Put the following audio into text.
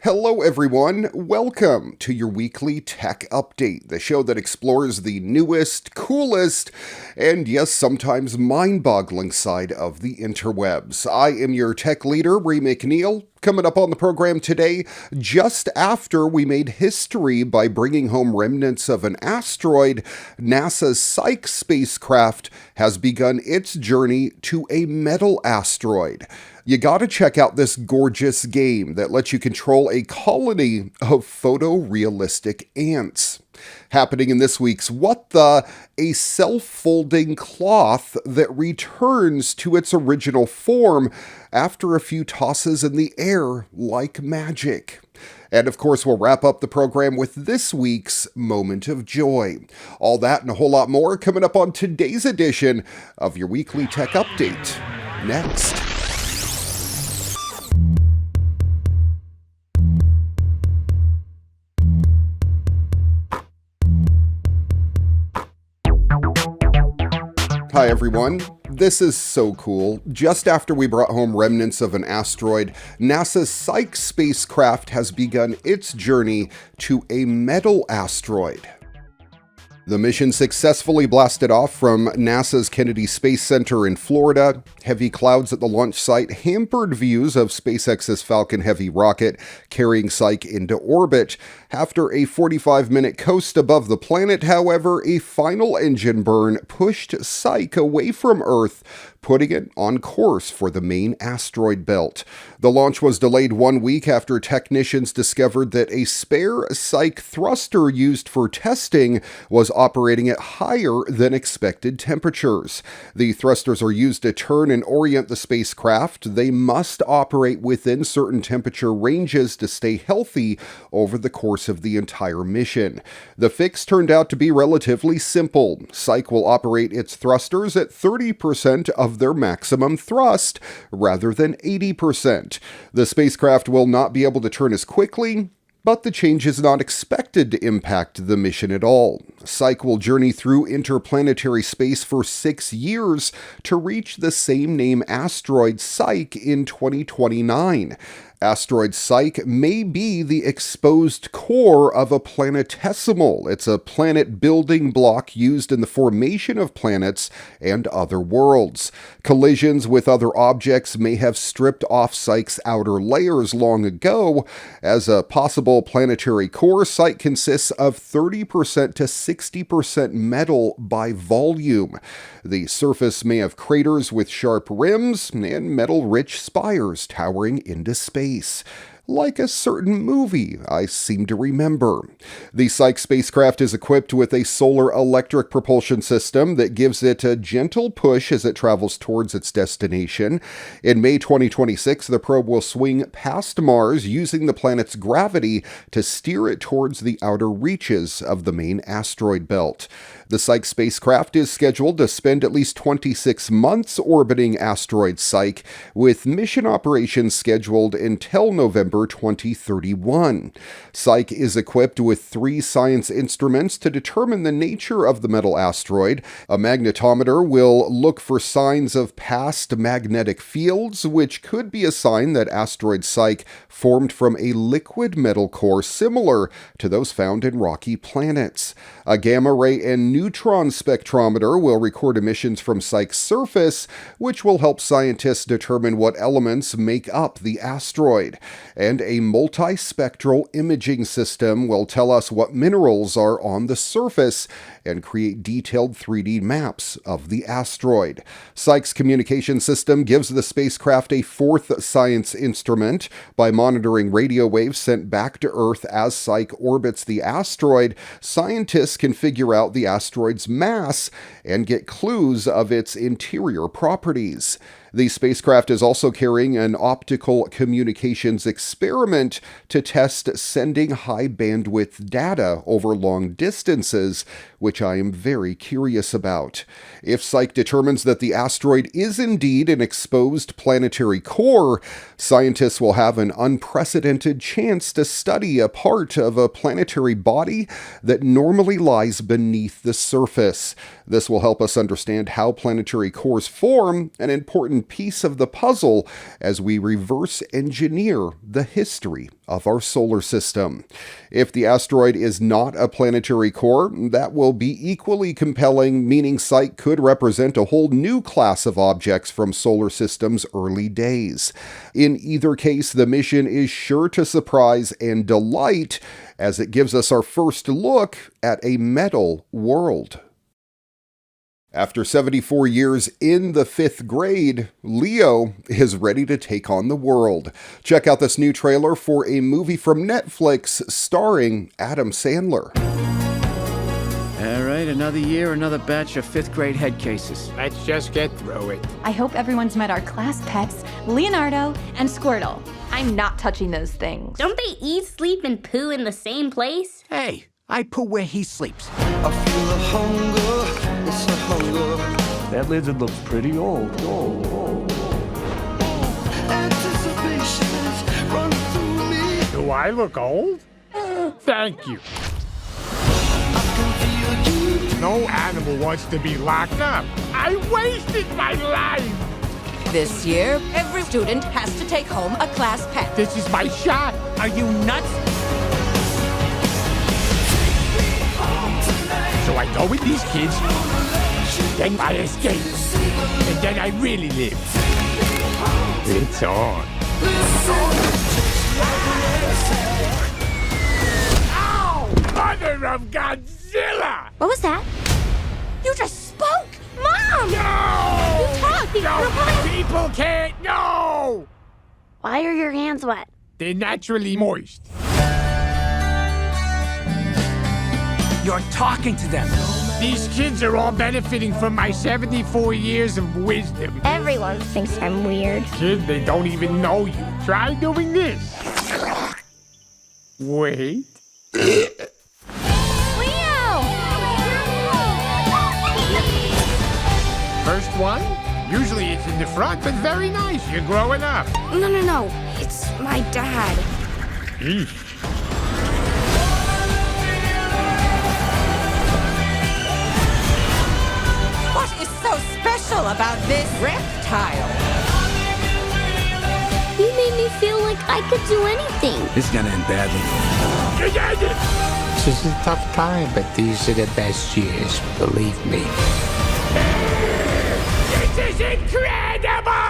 Hello, everyone. Welcome to your weekly tech update, the show that explores the newest, coolest, and yes, sometimes mind boggling side of the interwebs. I am your tech leader, Ray McNeil. Coming up on the program today, just after we made history by bringing home remnants of an asteroid, NASA's Psyche spacecraft has begun its journey to a metal asteroid. You gotta check out this gorgeous game that lets you control a colony of photorealistic ants. Happening in this week's What the? A self-folding cloth that returns to its original form after a few tosses in the air like magic. And of course, we'll wrap up the program with this week's Moment of Joy. All that and a whole lot more coming up on today's edition of your weekly tech update. Next. Hi everyone, this is so cool. Just after we brought home remnants of an asteroid, NASA's Psyche spacecraft has begun its journey to a metal asteroid. The mission successfully blasted off from NASA's Kennedy Space Center in Florida. Heavy clouds at the launch site hampered views of SpaceX's Falcon Heavy rocket carrying Psyche into orbit. After a 45-minute coast above the planet, however, a final engine burn pushed Psyche away from Earth, putting it on course for the main asteroid belt. The launch was delayed 1 week after technicians discovered that a spare Psyche thruster used for testing was operating at higher than expected temperatures. The thrusters are used to turn and orient the spacecraft. They must operate within certain temperature ranges to stay healthy over the course of the entire mission. The fix turned out to be relatively simple. Psyche will operate its thrusters at 30% of their maximum thrust rather than 80%. The spacecraft will not be able to turn as quickly, but the change is not expected to impact the mission at all. Psyche will journey through interplanetary space for 6 years to reach the same name asteroid Psyche in 2029. Asteroid Psyche may be the exposed core of a planetesimal. It's a planet building block used in the formation of planets and other worlds. Collisions with other objects may have stripped off Psyche's outer layers long ago. As a possible planetary core, Psyche consists of 30% to 60% metal by volume. The surface may have craters with sharp rims and metal-rich spires towering into space. Like a certain movie I seem to remember. The Psyche spacecraft is equipped with a solar electric propulsion system that gives it a gentle push as it travels towards its destination. In May 2026, the probe will swing past Mars using the planet's gravity to steer it towards the outer reaches of the main asteroid belt. The Psyche spacecraft is scheduled to spend at least 26 months orbiting asteroid Psyche, with mission operations scheduled until November 2031. Psyche is equipped with 3 science instruments to determine the nature of the metal asteroid. A magnetometer will look for signs of past magnetic fields, which could be a sign that asteroid Psyche formed from a liquid metal core similar to those found in rocky planets. A gamma ray and neutron spectrometer will record emissions from Psyche's surface, which will help scientists determine what elements make up the asteroid. And a multispectral imaging system will tell us what minerals are on the surface and create detailed 3D maps of the asteroid. Psyche's communication system gives the spacecraft a 4th science instrument. By monitoring radio waves sent back to Earth as Psyche orbits the asteroid, scientists can figure out the asteroid's mass and get clues of its interior properties. The spacecraft is also carrying an optical communications experiment to test sending high bandwidth data over long distances, which I am very curious about. If Psyche determines that the asteroid is indeed an exposed planetary core, scientists will have an unprecedented chance to study a part of a planetary body that normally lies beneath the surface. This will help us understand how planetary cores form, an important important piece of the puzzle as we reverse engineer the history of our solar system. If the asteroid is not a planetary core, that will be equally compelling, meaning Psyche could represent a whole new class of objects from solar system's early days. In either case, the mission is sure to surprise and delight as it gives us our first look at a metal world. After 74 years in the 5th grade, Leo is ready to take on the world. Check out this new trailer for a movie from Netflix starring Adam Sandler. All right, another year, another batch of 5th grade head cases. Let's just get through it. I hope everyone's met our class pets, Leonardo and Squirtle. I'm not touching those things. Don't they eat, sleep, and poo in the same place? Hey, I poo where he sleeps. I feel the hunger, it's a hunger. That lizard looks pretty old. Anticipation is running through me. Do I look old? Thank you. I can feel you. No animal wants to be locked up. I wasted my life. This year, every student has to take home a class pet. This is my shot. Are you nuts? So I go with these kids, then I escape, and then I really live. It's on. Ow! Mother of Godzilla! What was that? You just spoke! Mom! No! You talked! No! People can't know! Why are your hands wet? They're naturally moist. You're talking to them. These kids are all benefiting from my 74 years of wisdom. Everyone thinks I'm weird. Kid, they don't even know you. Try doing this. Wait. First one? Usually it's in the front, but very nice. You're growing up. No. It's my dad. Eesh. What is so special about this reptile? You made me feel like I could do anything. This is gonna end badly. This is a tough time, but these are the best years, believe me. is incredible!